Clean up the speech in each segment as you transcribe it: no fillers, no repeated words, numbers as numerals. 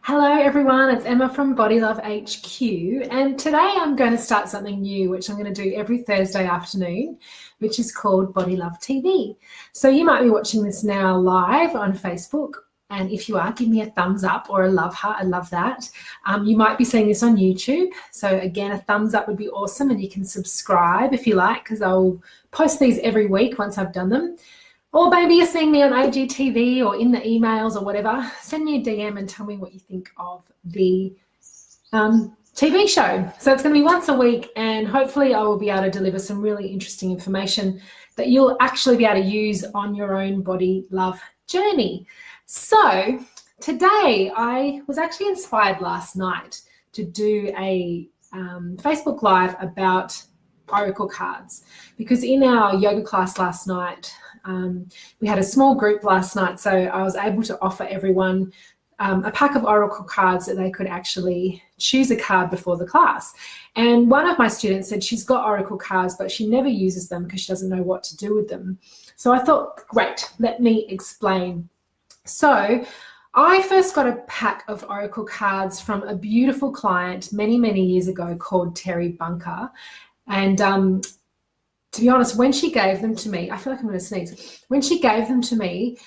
Hello everyone, it's Emma from Body Love HQ, and today I'm going to start something new which I'm going to do every Thursday afternoon, which is called Body Love TV. So you might be watching this now live on Facebook, and if you are, give me a thumbs up or a love heart. I love that. You might be seeing this on YouTube, so again, a thumbs up would be awesome, and you can subscribe if you like, because I'll post these every week once I've done them. Or maybe you're seeing me on IGTV or in the emails or whatever. Send me a DM and tell me what you think of the TV show. So it's going to be once a week, and hopefully I will be able to deliver some really interesting information that you'll actually be able to use on your own body love journey. So today I was actually inspired last night to do a Facebook Live about Oracle cards, because in our yoga class last night, we had a small group last night, so I was able to offer everyone a pack of Oracle cards that they could actually choose a card before the class. And one of my students said she's got Oracle cards, but she never uses them because she doesn't know what to do with them. So I thought, great, let me explain. So I first got a pack of Oracle cards from a beautiful client many, many years ago called Terri Bunker. And to be honest, when she gave them to me, I feel like I'm going to sneeze. When she gave them to me,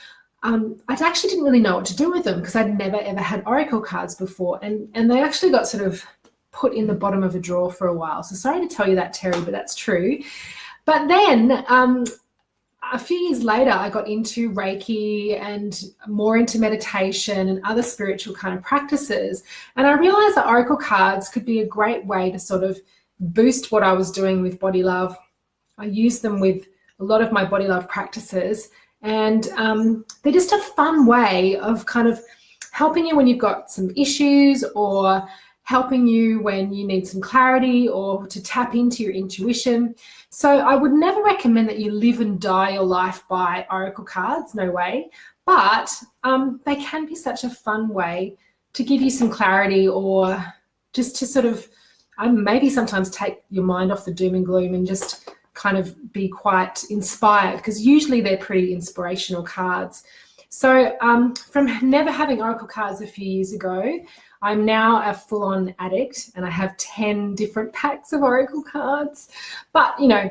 I actually didn't really know what to do with them because I'd never ever had Oracle cards before. And they actually got sort of put in the bottom of a drawer for a while. So sorry to tell you that, Terri, but that's true. But then a few years later, I got into reiki and more into meditation and other spiritual kind of practices. And I realized that Oracle cards could be a great way to sort of boost what I was doing with body love. I use them with a lot of my body love practices, and they're just a fun way of kind of helping you when you've got some issues, or helping you when you need some clarity or to tap into your intuition. So I would never recommend that you live and die your life by Oracle cards, no way, but they can be such a fun way to give you some clarity, or just to sort of maybe sometimes take your mind off the doom and gloom and just kind of be quite inspired, because usually they're pretty inspirational cards. So from never having Oracle cards a few years ago, I'm now a full-on addict, and I have 10 different packs of Oracle cards. But, you know,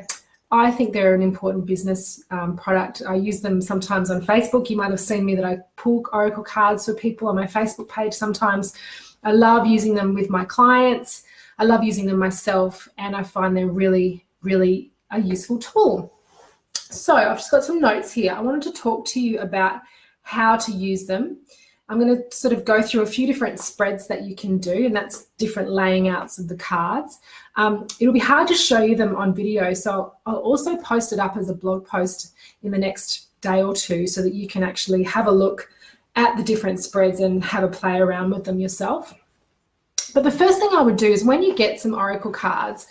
I think they're an important business product. I use them sometimes on Facebook. You might have seen me that I pull Oracle cards for people on my Facebook page sometimes. I love using them with my clients. I love using them myself, and I find they're really, really a useful tool. So I've just got some notes here. I wanted to talk to you about how to use them. I'm going to sort of go through a few different spreads that you can do, and that's different laying outs of the cards. It'll be hard to show you them on video, so I'll also post it up as a blog post in the next day or two so that you can actually have a look at the different spreads and have a play around with them yourself. But the first thing I would do is, when you get some Oracle cards,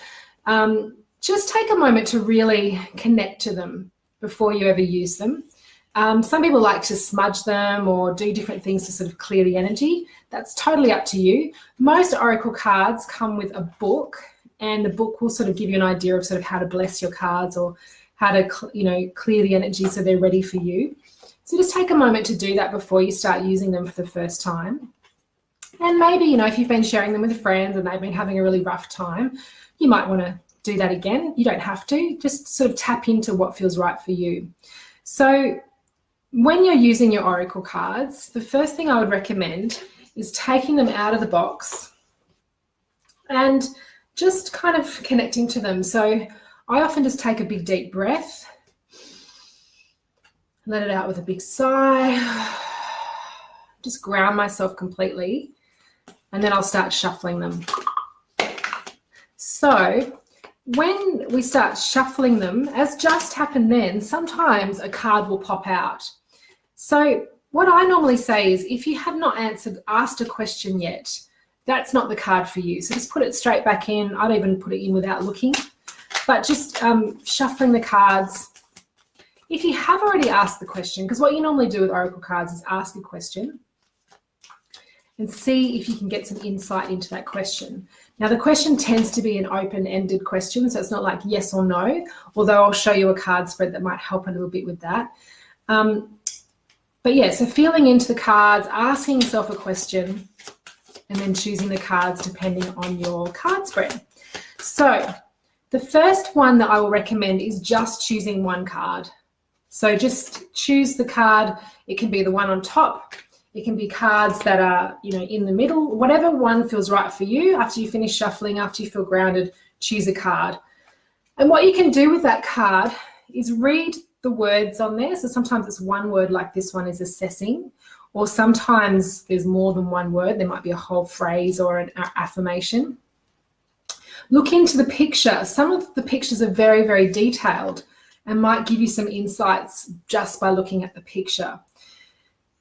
just take a moment to really connect to them before you ever use them. Some people like to smudge them or do different things to sort of clear the energy. That's totally up to you. Most Oracle cards come with a book, and the book will sort of give you an idea of sort of how to bless your cards, or how to, clear the energy so they're ready for you. So just take a moment to do that before you start using them for the first time. And maybe, if you've been sharing them with friends and they've been having a really rough time, you might want to do that again. You don't have to. Just sort of tap into what feels right for you. So when you're using your Oracle cards, the first thing I would recommend is taking them out of the box and just kind of connecting to them. So I often just take a big deep breath, let it out with a big sigh, just ground myself completely, and then I'll start shuffling them. So when we start shuffling them, as just happened then, sometimes a card will pop out. So what I normally say is, if you have not asked a question yet, that's not the card for you. So just put it straight back in. I'd even put it in without looking. But just shuffling the cards. If you have already asked the question, because what you normally do with Oracle cards is ask a question and see if you can get some insight into that question. Now, the question tends to be an open-ended question, so it's not like yes or no, although I'll show you a card spread that might help a little bit with that. But yeah, so feeling into the cards, asking yourself a question, and then choosing the cards depending on your card spread. So the first one that I will recommend is just choosing one card. So just choose the card. It can be the one on top. It can be cards that are, in the middle, whatever one feels right for you. After you finish shuffling, after you feel grounded, choose a card. And what you can do with that card is read the words on there. So sometimes it's one word, like this one is assessing, or sometimes there's more than one word. There might be a whole phrase or an affirmation. Look into the picture. Some of the pictures are very, very detailed and might give you some insights just by looking at the picture.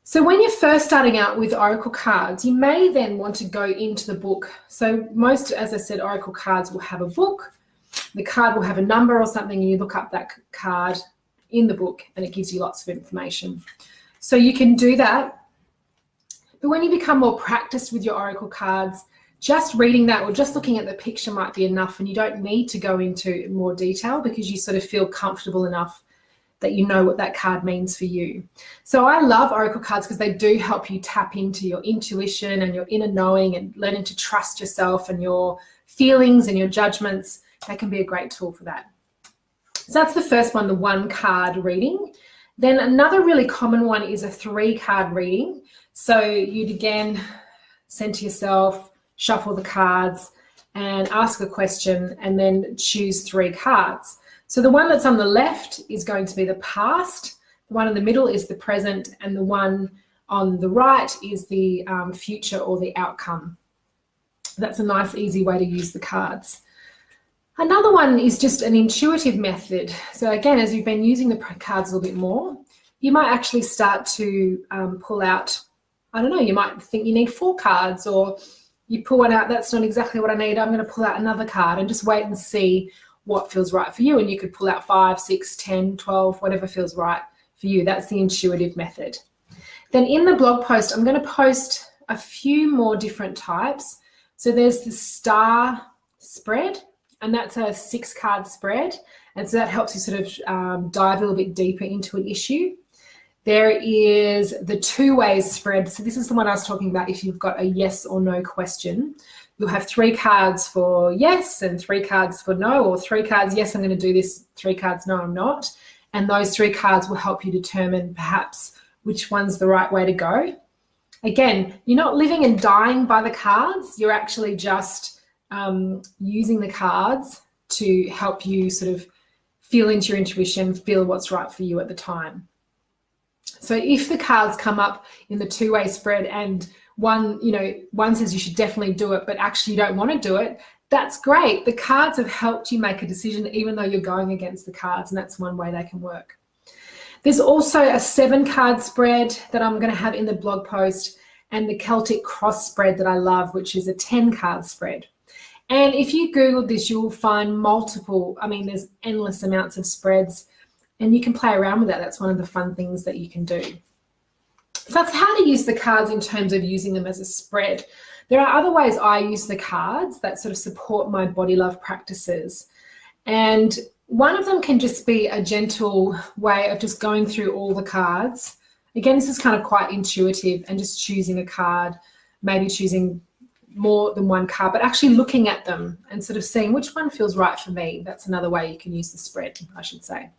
So when you're first starting out with Oracle cards, you may then want to go into the book. So most, as I said, Oracle cards will have a book. The card will have a number or something, and you look up that card in the book and it gives you lots of information. So you can do that. But when you become more practiced with your Oracle cards, just reading that or just looking at the picture might be enough, and you don't need to go into more detail because you sort of feel comfortable enough that you know what that card means for you. So I love Oracle cards because they do help you tap into your intuition and your inner knowing and learning to trust yourself and your feelings and your judgments. They can be a great tool for that. So that's the first one, the one card reading. Then another really common one is a 3-card reading. So you'd again center yourself, shuffle the cards and ask a question and then choose 3 cards. So the one that's on the left is going to be the past, the one in the middle is the present, and the one on the right is the future or the outcome. That's a nice, easy way to use the cards. Another one is just an intuitive method. So again, as you've been using the cards a little bit more, you might actually start to pull out, I don't know, you might think you need 4 cards, or you pull one out, that's not exactly what I need, I'm going to pull out another card, and just wait and see what feels right for you. And you could pull out 5, 6, 10, 12, whatever feels right for you. That's the intuitive method. Then in the blog post, I'm going to post a few more different types. So there's the star spread, and that's a 6-card spread. And so that helps you sort of dive a little bit deeper into an issue. There is the 2-way spread. So this is the one I was talking about if you've got a yes or no question. You'll have 3 cards for yes and 3 cards for no, or 3 cards, yes, I'm going to do this, 3 cards, no, I'm not. And those 3 cards will help you determine perhaps which one's the right way to go. Again, you're not living and dying by the cards. You're actually just using the cards to help you sort of feel into your intuition, feel what's right for you at the time. So if the cards come up in the 2-way spread and one says you should definitely do it, but actually you don't want to do it, that's great. The cards have helped you make a decision even though you're going against the cards, and that's one way they can work. There's also a 7-card spread that I'm going to have in the blog post, and the Celtic cross spread that I love, which is a 10-card spread. And if you Google this, you'll find multiple, there's endless amounts of spreads, and you can play around with that. That's one of the fun things that you can do. So that's how to use the cards in terms of using them as a spread. There are other ways I use the cards that sort of support my body love practices. And one of them can just be a gentle way of just going through all the cards. Again, this is kind of quite intuitive, and just choosing a card, maybe choosing more than one card, but actually looking at them and sort of seeing which one feels right for me. That's another way you can use the spread, I should say.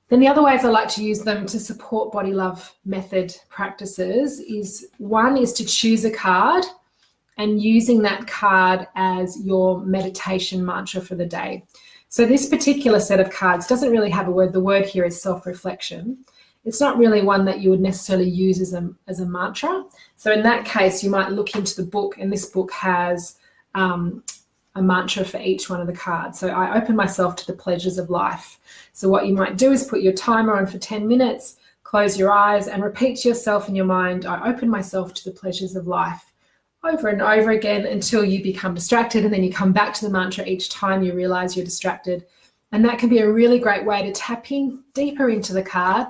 Then the other ways I like to use them to support body love method practices is, one is to choose a card and using that card as your meditation mantra for the day. So this particular set of cards doesn't really have a word. The word here is self-reflection. It's not really one that you would necessarily use as a mantra. So in that case, you might look into the book, and this book has a mantra for each one of the cards. So I open myself to the pleasures of life. So what you might do is put your timer on for 10 minutes, close your eyes and repeat to yourself in your mind, I open myself to the pleasures of life, over and over again until you become distracted, and then you come back to the mantra each time you realize you're distracted. And that can be a really great way to tap in deeper into the card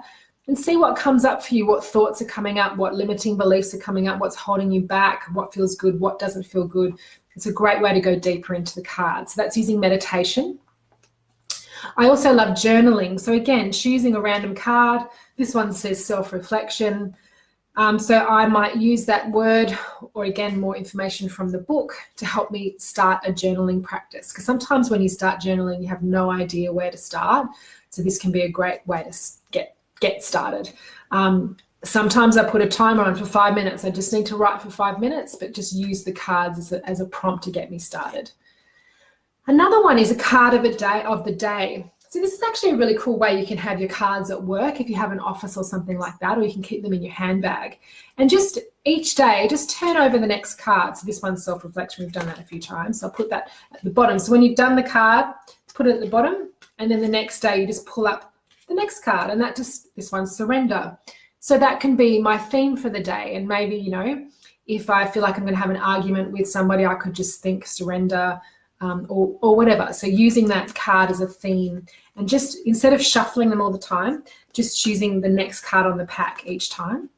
and see what comes up for you, what thoughts are coming up, what limiting beliefs are coming up, what's holding you back, what feels good, what doesn't feel good. It's a great way to go deeper into the card. So that's using meditation. I also love journaling. So again, choosing a random card. This one says self-reflection. So I might use that word or, again, more information from the book to help me start a journaling practice. Because sometimes when you start journaling, you have no idea where to start. So this can be a great way to get started. Sometimes I put a timer on for 5 minutes. I just need to write for 5 minutes, but just use the cards as a prompt to get me started. Another one is a card of the day. So this is actually a really cool way you can have your cards at work if you have an office or something like that, or you can keep them in your handbag. And just each day, just turn over the next card. So this one's self-reflection. We've done that a few times. So I'll put that at the bottom. So when you've done the card, put it at the bottom, and then the next day you just pull up the next card, and this one's surrender. So that can be my theme for the day. And maybe, you know, if I feel like I'm going to have an argument with somebody, I could just think surrender, or whatever. So using that card as a theme, and just instead of shuffling them all the time, just choosing the next card on the pack each time.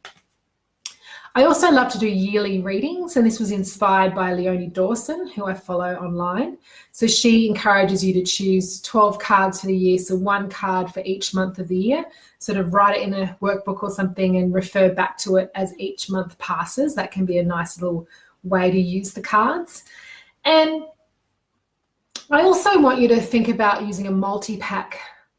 I also love to do yearly readings, and this was inspired by Leonie Dawson, who I follow online. So she encourages you to choose 12 cards for the year, so one card for each month of the year. Sort of write it in a workbook or something and refer back to it as each month passes. That can be a nice little way to use the cards. And I also want you to think about using a multi-pack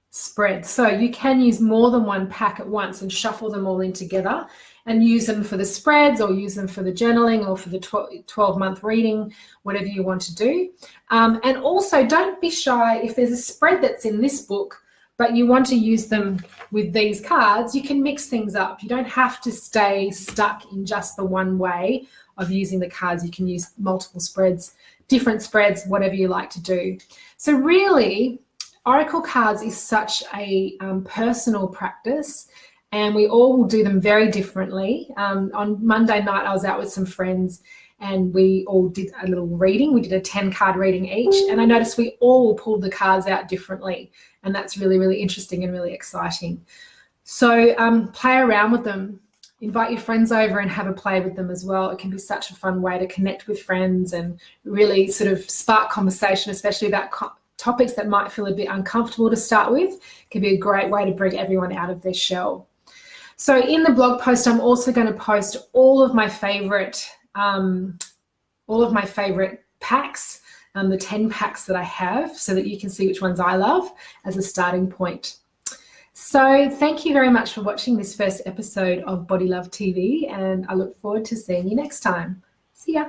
spread. So you can use more than one pack at once and shuffle them all in together and use them for the spreads, or use them for the journaling, or for the 12-month reading, whatever you want to do. And also, don't be shy. If there's a spread that's in this book, but you want to use them with these cards, you can mix things up. You don't have to stay stuck in just the one way of using the cards. You can use multiple spreads, different spreads, whatever you like to do. So really, Oracle cards is such a personal practice, and we all will do them very differently. On Monday night, I was out with some friends, and we all did a little reading. We did a 10-card reading each, and I noticed we all pulled the cards out differently, and that's really, really interesting and really exciting. So play around with them. Invite your friends over and have a play with them as well. It can be such a fun way to connect with friends and really sort of spark conversation, especially about topics that might feel a bit uncomfortable to start with. It can be a great way to bring everyone out of their shell. So in the blog post, I'm also going to post all of my favorite packs, the 10 packs that I have, so that you can see which ones I love as a starting point. So thank you very much for watching this first episode of Body Love TV, and I look forward to seeing you next time. See ya.